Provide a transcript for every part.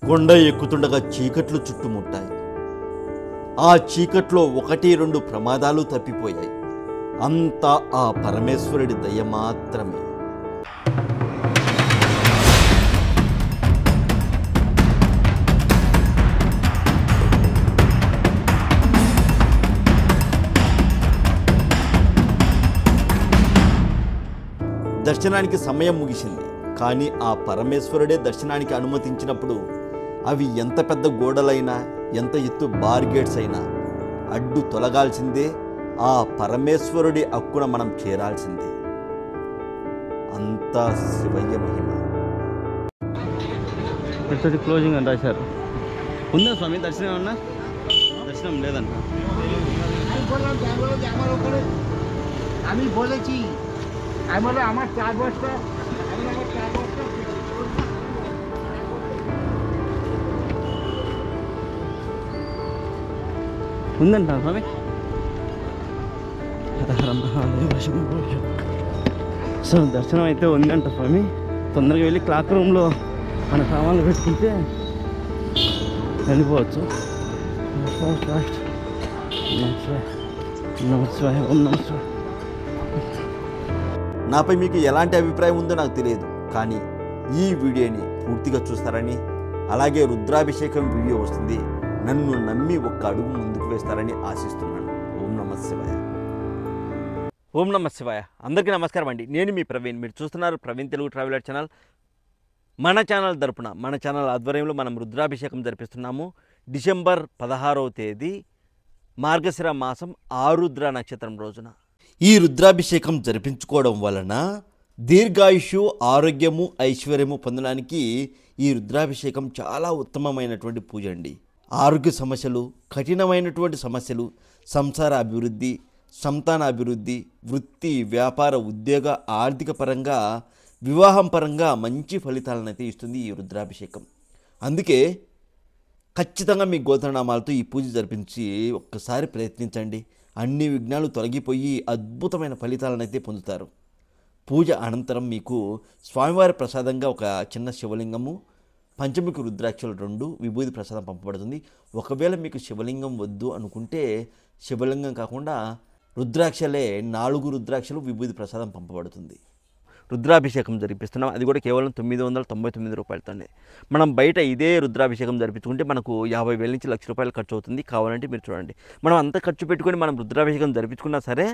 కొండ ఎక్కుతుండగా చీకట్లు చుట్టుముట్టాయి. ఆ చీకట్లో 1-2 ప్రమాదాలు తప్పిపోయాయి. అంతా ఆ పరమేశ్వరుడి దయ మాత్రమే. దర్శనానికి సమయం ముగిసింది. కానీ ఆ పరమేశ్వరుడే దర్శనానికి అనుమతించినప్పుడు అవి ఎంత పెద్ద గోడలైనా, ఎంత ఎత్తు బార్గేట్స్ అయినా అడ్డు తొలగాల్సిందే. ఆ పరమేశ్వరుడి హక్కున మనం చేరాల్సిందే. అంతా శివయ్య మహిమ. ఇప్పటి క్లోజింగ్ అని రాశారు. ఉందా స్వామి దర్శనం? ఏమన్నా దర్శనం లేదంట. আমি বলেছি আমার 4 বছর ఉందంట స్వామి. సో దర్శనం అయితే ఉందంట స్వామి. తొందరగా వెళ్ళి క్లాక్ రూమ్లో మన సామాన్లు పెట్టుకుంటే వెళ్ళిపోవచ్చు. నమస్కారం. ఓం నమస్కారం. నాపై మీకు ఎలాంటి అభిప్రాయం ఉందో నాకు తెలియదు, కానీ ఈ వీడియోని పూర్తిగా చూస్తారని, అలాగే రుద్రాభిషేకం వీడియో వస్తుంది, నన్ను నమ్మి ఒక్క అడుగు ముందుకు వేస్తారని ఆశిస్తున్నాను. ఓం నమః శివాయ. ఓం నమః శివాయ. అందరికీ నమస్కారం అండి. నేను మీ ప్రవీణ్. మీరు చూస్తున్నారు ప్రవీణ్ తెలుగు ట్రావెలర్ ఛానల్. మన ఛానల్ తరపున, మన ఛానల్ ఆధ్వర్యంలో మనం రుద్రాభిషేకం జరిపిస్తున్నాము. డిసెంబర్ 16వ తేదీ మార్గశిర మాసం ఆరుద్ర నక్షత్రం రోజున ఈ రుద్రాభిషేకం జరిపించుకోవడం వలన దీర్ఘాయుషు, ఆరోగ్యము, ఐశ్వర్యము పొందడానికి ఈ రుద్రాభిషేకం చాలా ఉత్తమమైనటువంటి పూజ అండి. ఆరోగ్య సమస్యలు, కఠినమైనటువంటి సమస్యలు, సంసార అభివృద్ధి, సంతాన అభివృద్ధి, వృత్తి, వ్యాపార, ఉద్యోగ, ఆర్థిక పరంగా, వివాహం పరంగా మంచి ఫలితాలను అయితే ఇస్తుంది ఈ రుద్రాభిషేకం. అందుకే ఖచ్చితంగా మీ గోత్రనామాలతో ఈ పూజ జరిపించి ఒక్కసారి ప్రయత్నించండి. అన్ని విఘ్నాలు తొలగిపోయి అద్భుతమైన ఫలితాలను అయితే పొందుతారు. పూజ అనంతరం మీకు స్వామివారి ప్రసాదంగా ఒక చిన్న శివలింగము, పంచముఖి రుద్రాక్షలు 2 విభూది ప్రసాదం పంపబడుతుంది. ఒకవేళ మీకు శివలింగం వద్దు అనుకుంటే శివలింగం కాకుండా రుద్రాక్షలే 4 రుద్రాక్షలు విభూది ప్రసాదం పంపబడుతుంది. రుద్రాభిషేకం జరిపిస్తున్నాం. అది కూడా కేవలం 999 రూపాయలతోనే. మనం బయట ఇదే రుద్రాభిషేకం జరిపించుకుంటే మనకు 50,000 నుంచి ₹1,00,000 ఖర్చు అవుతుంది. కావాలంటే మీరు చూడండి. మనం అంత ఖర్చు పెట్టుకొని మనం రుద్రాభిషేకం జరిపించుకున్నా సరే,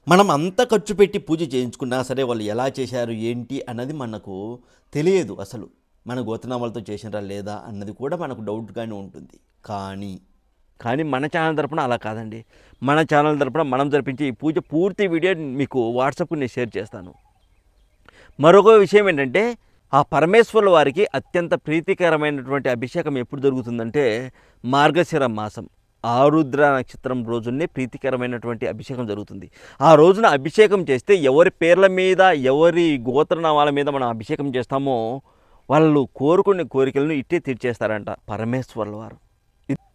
మనం అంత ఖర్చు పెట్టి పూజ చేయించుకున్నా సరే వాళ్ళు ఎలా చేశారు ఏంటి అన్నది మనకు తెలియదు. అసలు మన గోత్రనామాలతో చేసినారా లేదా అన్నది కూడా మనకు డౌట్గానే ఉంటుంది. కానీ మన ఛానల్ తరపున అలా కాదండి. మన ఛానల్ తరపున మనం జరిపించే ఈ పూజ పూర్తి వీడియో మీకు వాట్సాప్కు నేను షేర్ చేస్తాను. మరొక విషయం ఏంటంటే, ఆ పరమేశ్వరుల వారికి అత్యంత ప్రీతికరమైనటువంటి అభిషేకం ఎప్పుడు జరుగుతుందంటే మార్గశిర మాసం ఆరుద్ర నక్షత్రం రోజునే ప్రీతికరమైనటువంటి అభిషేకం జరుగుతుంది. ఆ రోజున అభిషేకం చేస్తే ఎవరి పేర్ల మీద, ఎవరి గోత్రనామాల మీద మనం అభిషేకం చేస్తామో వాళ్ళు కోరుకునే కోరికలను ఇట్టే తీర్చేస్తారంట పరమేశ్వరుల వారు.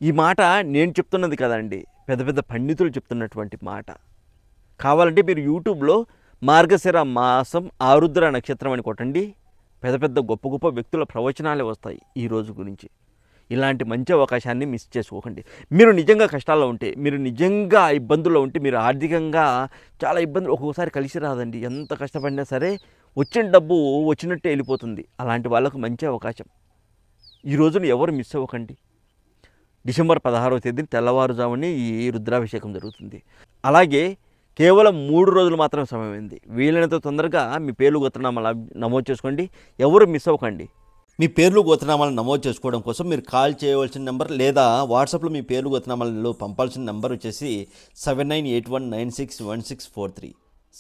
ఈ మాట నేను చెప్తున్నది కదండి, పెద్ద పెద్ద పండితులు చెప్తున్నటువంటి మాట. కావాలంటే మీరు యూట్యూబ్లో మార్గశిర మాసం ఆరుద్ర నక్షత్రం అని కొట్టండి. పెద్ద పెద్ద గొప్ప గొప్ప వ్యక్తుల ప్రవచనాలే వస్తాయి ఈ రోజు గురించి. ఇలాంటి మంచి అవకాశాన్ని మిస్ చేసుకోకండి. మీరు నిజంగా కష్టాల్లో ఉంటే, మీరు నిజంగా ఇబ్బందుల్లో ఉంటే, మీరు ఆర్థికంగా చాలా ఇబ్బందులు ఒక్కొక్కసారి కలిసి రాదండి. ఎంత కష్టపడినా సరే వచ్చిన డబ్బు వచ్చినట్టే వెళ్ళిపోతుంది. అలాంటి వాళ్ళకు మంచి అవకాశం. ఈ రోజున ఎవరు మిస్ అవ్వకండి. డిసెంబర్ 16వ తేదీన తెల్లవారుజామునే ఈ రుద్రాభిషేకం జరుగుతుంది. అలాగే కేవలం 3 రోజులు మాత్రమే సమయం ఉంది. వీలైనంత తొందరగా మీ పేర్లు గోత్రనామాలు నమోదు చేసుకోండి. ఎవరు మిస్ అవ్వకండి. మీ పేర్లు గోత్రనామాలను నమోదు చేసుకోవడం కోసం మీరు కాల్ చేయవలసిన నెంబర్ లేదా వాట్సాప్లో మీ పేర్లు గోత్రనామాలలో పంపాల్సిన నెంబర్ వచ్చేసి 7981961643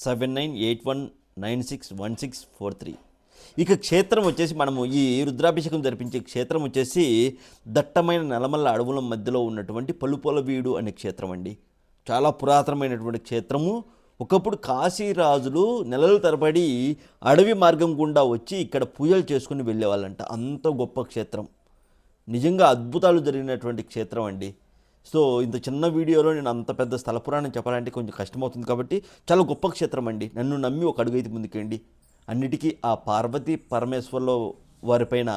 7981961643. ఇక క్షేత్రం వచ్చేసి మనము ఈ రుద్రాభిషేకం జరిపించే క్షేత్రం వచ్చేసి దట్టమైన నల్లమల్ల అడవుల మధ్యలో ఉన్నటువంటి పలుపొలవీడు అనే క్షేత్రం అండి. చాలా పురాతనమైనటువంటి క్షేత్రము. ఒకప్పుడు కాశీరాజులు నెలల తరబడి అడవి మార్గం గుండా వచ్చి ఇక్కడ పూజలు చేసుకుని వెళ్ళేవాళ్ళంట. అంత గొప్ప క్షేత్రం, నిజంగా అద్భుతాలు జరిగినటువంటి క్షేత్రం అండి. సో ఇంత చిన్న వీడియోలో నేను అంత పెద్ద స్థల పురాణం చెప్పాలంటే కొంచెం కష్టమవుతుంది. కాబట్టి చాలా గొప్ప క్షేత్రం అండి. నన్ను నమ్మి ఒక అడుగైతే ముందుకేయండి. అన్నిటికీ ఆ పార్వతీ పరమేశ్వర్లో వారిపైన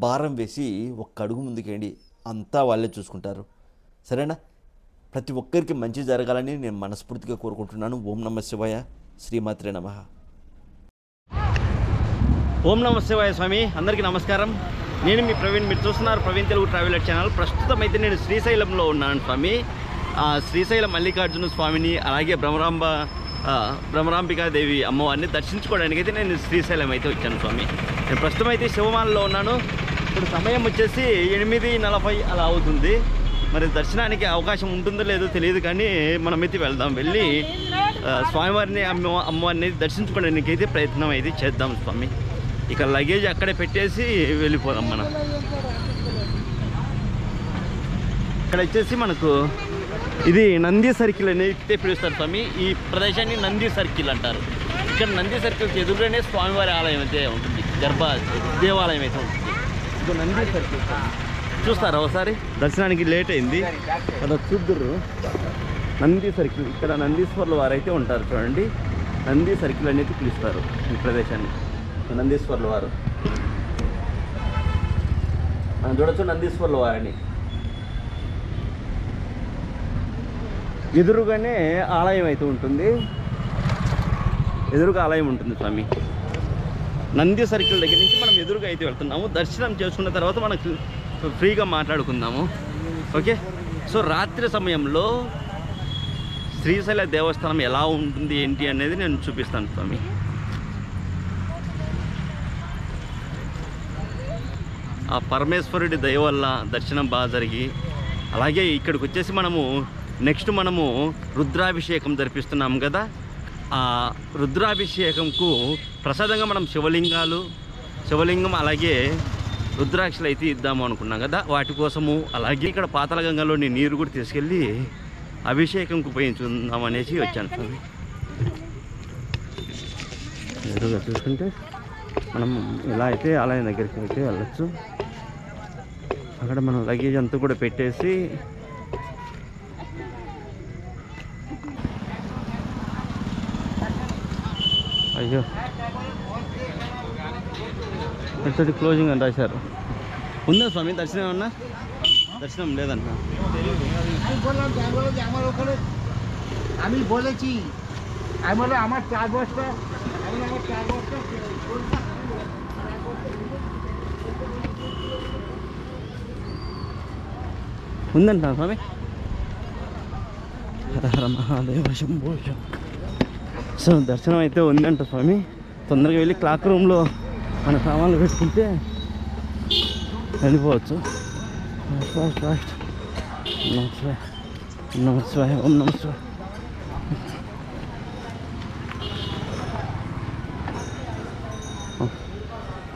భారం వేసి ఒక్క అడుగు ముందుకేయండి, అంతా వాళ్ళే చూసుకుంటారు. సరేనా? ప్రతి ఒక్కరికి మంచి జరగాలని నేను మనస్ఫూర్తిగా కోరుకుంటున్నాను. ఓం నమః శివాయ, శ్రీమాత్రే నమః. ఓం నమః శివాయ స్వామి. అందరికీ నమస్కారం. నేను మీ ప్రవీణ్, మీరు చూస్తున్నారు ప్రవీణ్ తెలుగు ట్రావెలర్ ఛానల్. ప్రస్తుతం అయితే నేను శ్రీశైలంలో ఉన్నాను స్వామి. శ్రీశైలం మల్లికార్జున స్వామిని అలాగే భ్రమరాంబికాదేవి అమ్మవారిని దర్శించుకోవడానికి అయితే నేను శ్రీశైలం అయితే వచ్చాను స్వామి. నేను ప్రస్తుతం అయితే శివమాలలో ఉన్నాను. ఇప్పుడు సమయం వచ్చేసి 8:40 అలా అవుతుంది. మరి దర్శనానికి అవకాశం ఉంటుందో లేదో తెలియదు, కానీ మనమైతే వెళ్దాం. వెళ్ళి స్వామివారిని అమ్మవారిని దర్శించుకోవడానికి అయితే ప్రయత్నం అయితే చేద్దాం స్వామి. ఇక లగేజ్ అక్కడే పెట్టేసి వెళ్ళిపోదాం మనం. ఇక్కడ వచ్చేసి మనకు ఇది నంది సర్కిల్ అనేది పిలుస్తారు స్వామి. ఈ ప్రదేశాన్ని నంది సర్కిల్ అంటారు. ఇక్కడ నంది సర్కిల్కి ఎదురుగానే స్వామివారి ఆలయం అయితే ఉంటుంది, గర్భ దేవాలయం అయితే ఉంటుంది. ఇది నంది సర్కిల్ చూస్తారా ఒకసారి? దర్శనానికి లేట్ అయింది అలా చూద్దరు. నంది సర్కిల్, ఇక్కడ నందీశ్వర్ల వారు అయితే ఉంటారు చూడండి. నంది సర్కిల్ అనేది పిలుస్తారు ఈ ప్రదేశాన్ని. నందీశ్వర్ల వారు మనం చూడొచ్చు. నందీశ్వర్ల వారిని ఎదురుగానే ఆలయం అయితే ఉంటుంది. ఎదురుగా ఆలయం ఉంటుంది స్వామి. నంది సర్కిల్ దగ్గర నుంచి మనం ఎదురుగా అయితే వెళ్తున్నాము. దర్శనం చేసుకున్న తర్వాత మనకు ఫ్రీగా మాట్లాడుకుందాము. ఓకే. సో రాత్రి సమయంలో శ్రీశైల దేవస్థానం ఎలా ఉంటుంది ఏంటి అనేది నేను చూపిస్తాను స్వామి. ఆ పరమేశ్వరుడి దయ వల్ల దర్శనం బాగా జరిగి, అలాగే ఇక్కడికి వచ్చేసి మనము నెక్స్ట్ రుద్రాభిషేకం జరిపిస్తున్నాము కదా. ఆ రుద్రాభిషేకంకు ప్రసాదంగా మనం శివలింగం అలాగే రుద్రాక్షలు అయితే ఇద్దాము అనుకున్నాం కదా. వాటి కోసము అలాగే ఇక్కడ పాతాళగంగలోని నీరు కూడా తీసుకెళ్ళి అభిషేకంకు ఉపయోగించుకుందాం అనేసి వచ్చాను స్వామి. ఎదురుగా చూసుకుంటే మనం ఇలా అయితే ఆలయం దగ్గరికి అయితే వెళ్ళచ్చు. అక్కడ మనం లగేజ్ అంతా కూడా పెట్టేసి అయ్యో ఇక్కడి క్లోజింగ్ అని రాశారు. ఉందా స్వామి దర్శనం? ఏమన్నా దర్శనం లేదన్న. আমি বলেছি, আমি বলে আমার 4 বস্তা, ఉందంట స్వామి. హర హర మహాదేవ శంభో. సో దర్శనం అయితే ఉందంట స్వామి. తొందరగా వెళ్ళి క్లాక్ రూమ్లో మన సామాన్లు పెట్టుకుంటే వెళ్ళిపోవచ్చు. నమస్కారం. ఓం నమస్కారం.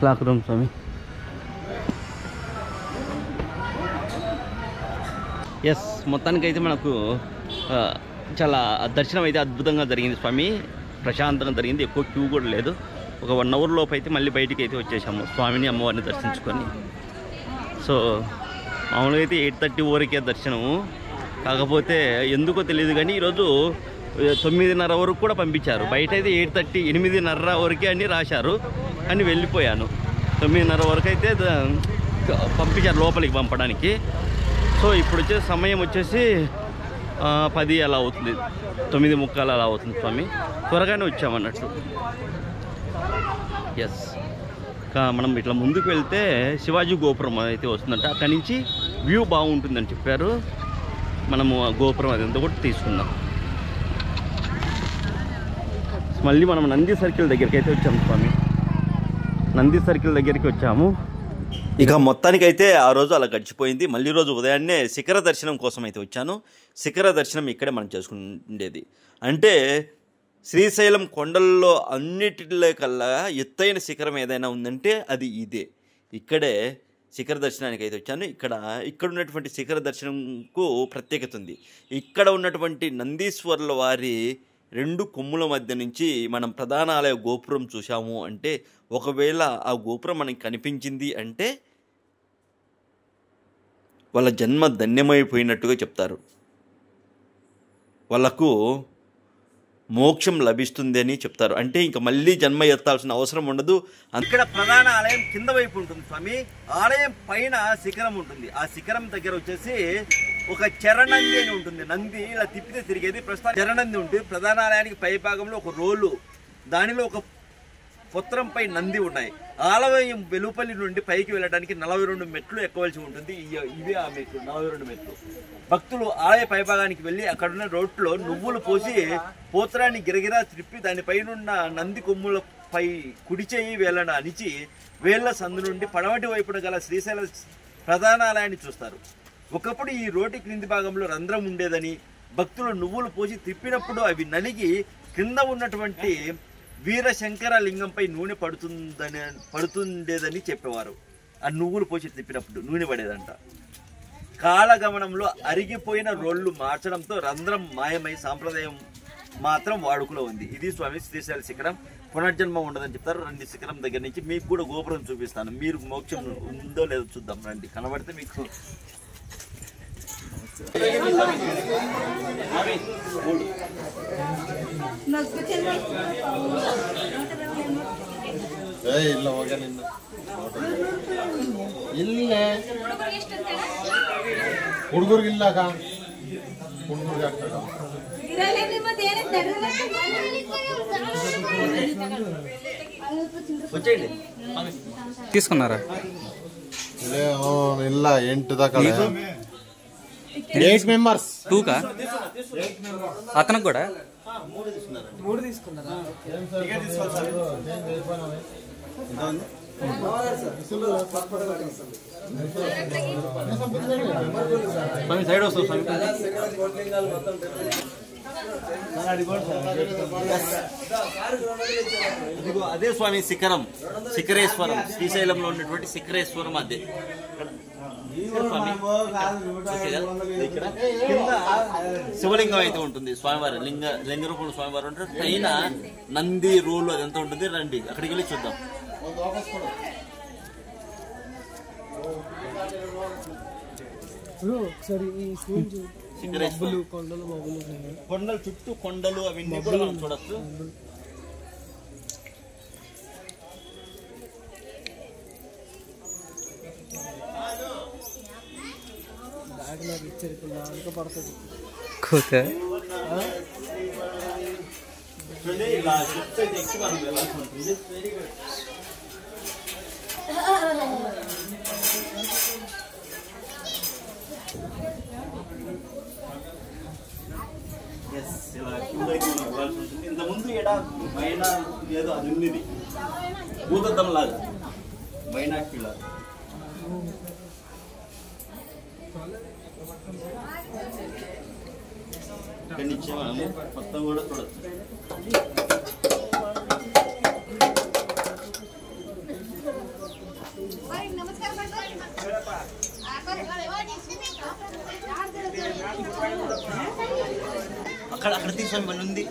క్లాక్ రూమ్ స్వామి. ఎస్, మొత్తానికైతే మనకు చాలా దర్శనం అయితే అద్భుతంగా జరిగింది స్వామి. ప్రశాంతంగా జరిగింది. ఎక్కువ క్యూ కూడా లేదు. ఒక 1 అవర్ లోపు అయితే మళ్ళీ బయటికి అయితే వచ్చేసాము స్వామిని అమ్మవారిని దర్శించుకొని. సో మామూలుగా అయితే 8:30 వరకే దర్శనము. కాకపోతే ఎందుకో తెలియదు కానీ ఈరోజు 9:30 వరకు కూడా పంపించారు. బయట అయితే 8:30, 8:30 వరకే అని రాశారు, కానీ వెళ్ళిపోయాను. 9:30 వరకు అయితే పంపించారు లోపలికి పంపడానికి. సో ఇప్పుడు వచ్చే సమయం వచ్చేసి 10 అలా అవుతుంది, 9:45 అలా అవుతుంది స్వామి. త్వరగానే వచ్చామన్నట్టు. ఎస్, మనం ఇట్లా ముందుకు వెళ్తే శివాజీ గోపురం అయితే వస్తుందంట. అక్కడి నుంచి వ్యూ బాగుంటుందని చెప్పారు. మనము ఆ గోపురం అదంతా కూడా తీసుకుందాం. మళ్ళీ మనం నంది సర్కిల్ దగ్గరికి అయితే వచ్చాము స్వామి. నంది సర్కిల్ దగ్గరికి వచ్చాము. ఇక మొత్తానికైతే ఆ రోజు అలా గడిచిపోయింది. మళ్ళీ రోజు ఉదయాన్నే శిఖర దర్శనం కోసం అయితే వచ్చాను. శిఖర దర్శనం ఇక్కడే మనం చేసుకుండేది. అంటే శ్రీశైలం కొండల్లో అన్నిటిలో కల్లా ఎత్తైన శిఖరం ఏదైనా ఉందంటే అది ఇదే. ఇక్కడే శిఖర దర్శనానికి అయితే వచ్చాను. ఇక్కడ ఉన్నటువంటి శిఖర దర్శనంకు ప్రత్యేకత ఉంది. ఇక్కడ ఉన్నటువంటి నందీశ్వర్ల వారి 2 కొమ్ముల మధ్య నుంచి మనం ప్రధాన ఆలయ గోపురం చూసాము అంటే, ఒకవేళ ఆ గోపురం మనకి కనిపించింది అంటే వాళ్ళ జన్మ ధన్యమైపోయినట్టుగా చెప్తారు. వాళ్ళకు మోక్షం లభిస్తుంది అని చెప్తారు. అంటే ఇంకా మళ్ళీ జన్మ ఎత్తాల్సిన అవసరం ఉండదు. ఇక్కడ ప్రధాన ఆలయం కింద వైపు ఉంటుంది స్వామి. ఆలయం పైన శిఖరం ఉంటుంది. ఆ శిఖరం దగ్గర వచ్చేసి ఒక చరణంది అని ఉంటుంది. నంది ఇలా తిప్పితే తిరిగేది. ప్రస్తుతం చరణంది ఉంటుంది. ప్రధాన ఆలయానికి పై భాగంలో ఒక రోలు, దానిలో ఒక పుత్రంపై నంది ఉన్నాయి. ఆలయం వెలుపల్లి నుండి పైకి వెళ్ళడానికి 42 మెట్లు ఎక్కవలసి ఉంటుంది. ఇవే ఆ మెట్లు, 42 మెట్లు. భక్తులు ఆలయ పైభాగానికి వెళ్ళి అక్కడున్న రోడ్లో నువ్వులు పోసి పోత్రాన్ని గిరగిరా త్రిప్పి దానిపైనున్న నంది కొమ్ములపై కుడి చేయి వేళ్ళను అణిచి వేళ్ల సందు నుండి పడమటి వైపున గల శ్రీశైల ప్రధాన ఆలయాన్ని చూస్తారు. ఒకప్పుడు ఈ రోటి క్రింది భాగంలో రంధ్రం ఉండేదని, భక్తులు నువ్వులు పోసి తిప్పినప్పుడు అవి నలిగి క్రింద ఉన్నటువంటి వీరశంకర లింగంపై నూనె పడుతుండేదని చెప్పేవారు. ఆ నువ్వులు పోసి తిప్పినప్పుడు నూనె పడేదంట. కాలగమనంలో అరిగిపోయిన రోళ్లు మార్చడంతో రంధ్రం మాయమై సాంప్రదాయం మాత్రం వాడుకలో ఉంది. ఇది స్వామి శ్రీశైల శిఖరం. పునర్జన్మ ఉండదని చెప్తారు. రండి శిఖరం దగ్గర నుంచి మీకు కూడా గోపురం చూపిస్తాను. మీరు మోక్షం ఉందో లేదో చూద్దాం రండి. కనబడితే మీకు ಹುಡುಗರಿಗಿಲ್ಲ తీసుకున్నారా? ಇಲ್ಲ 8 దాకా 8 మెంబర్స్ 2కా అతనికి కూడా 3 తీసుకున్నారా? సైడ్ వస్తుంది. అదే స్వామి శిఖరం, శిఖరేశ్వరం. శ్రీశైలంలో ఉన్నటువంటి శిఖరేశ్వరం అదే. ఇక్కడ కింద శివలింగం అయితే ఉంటుంది. స్వామివారి లింగ రూపంలో స్వామివారు ఉంటారు. పైన నంది రోలు అదంతా ఉంటుంది. రండి అక్కడికి వెళ్ళి చూద్దాం. కొండలు చుట్టూ కొండలు అవన్నీ కూడా మనం చూడొచ్చు. ఇలా చెప్తే ఎక్కి మనం వెళ్ళాల్సి ఉంటుంది. ఇంతకుముందు ఎడ మైనా ఏదో అది ఉన్నది భూతద్దం లాగా మైనాకి లాగా. ఇక్కడి నుంచి మనము మొత్తం కూడా చూడొచ్చు. అక్కడ తీసుకొని మన ఉంది.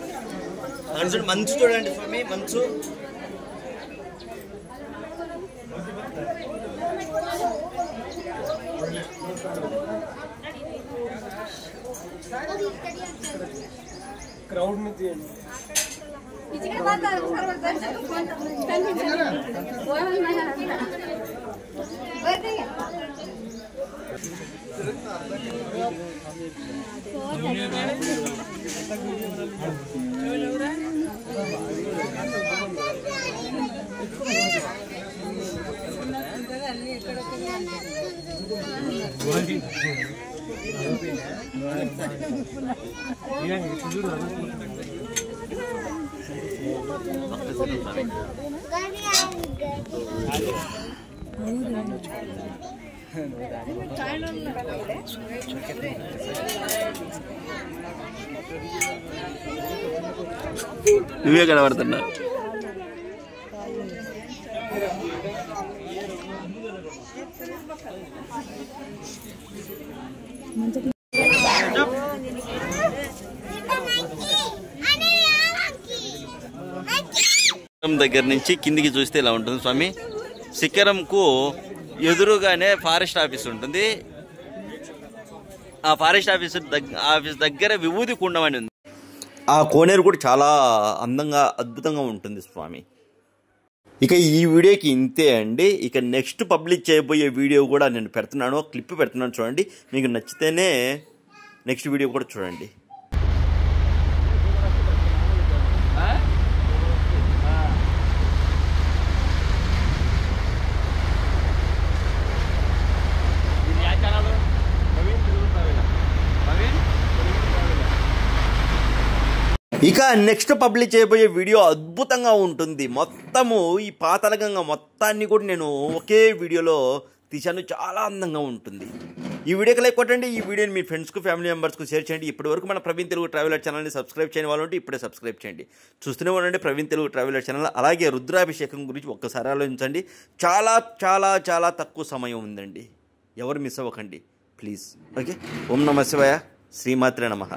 అక్కడ చూడండి మంచు, చూడండి స్వామి మంచు. క్రౌడ్ में తీయండి. నువ్వే కనబడుతున్నా. దగ్గర నుంచి కిందికి చూస్తే ఇలా ఉంటుంది స్వామి. శిఖరంకు ఎదురుగానే ఫారెస్ట్ ఆఫీస్ ఉంటుంది. ఆ ఫారెస్ట్ ఆఫీస్ దగ్గర విభూతి కుండం అని ఉంది. ఆ కోనేరు కూడా చాలా అందంగా అద్భుతంగా ఉంటుంది స్వామి. ఇక ఈ వీడియోకి ఇంతే అండి. ఇక నెక్స్ట్ పబ్లిష్ చేయబోయే వీడియో కూడా నేను పెడుతున్నాను, క్లిప్ పెడుతున్నాను చూడండి. మీకు నచ్చితేనే నెక్స్ట్ వీడియో కూడా చూడండి. ఇక నెక్స్ట్ పబ్లిష్ చేయబోయే వీడియో అద్భుతంగా ఉంటుంది. మొత్తము ఈ పాతాళగంగ మొత్తాన్ని కూడా నేను ఒకే వీడియోలో తీశాను, చాలా అందంగా ఉంటుంది. ఈ వీడియోకి లైక్ కొట్టండి, ఈ వీడియోని మీ ఫ్రెండ్స్కు ఫ్యామిలీ మెంబర్స్కు షేర్ చేయండి. ఇప్పటివరకు మన ప్రవీణ్ తెలుగు ట్రావెలర్ ఛానల్ని సబ్స్క్రైబ్ చేయని వాళ్ళు ఉంటే ఇప్పుడే సబ్స్క్రైబ్ చేయండి. చూస్తూనే ఉండండి ప్రవీణ్ తెలుగు ట్రావెలర్ ఛానల్. అలాగే రుద్రాభిషేకం గురించి ఒక్కసారి ఆలోచించండి. చాలా చాలా చాలా తక్కువ సమయం ఉందండి, ఎవరు మిస్ అవ్వకండి ప్లీజ్. ఓకే, ఓం నమః శివాయ, శ్రీమాత్రే నమః.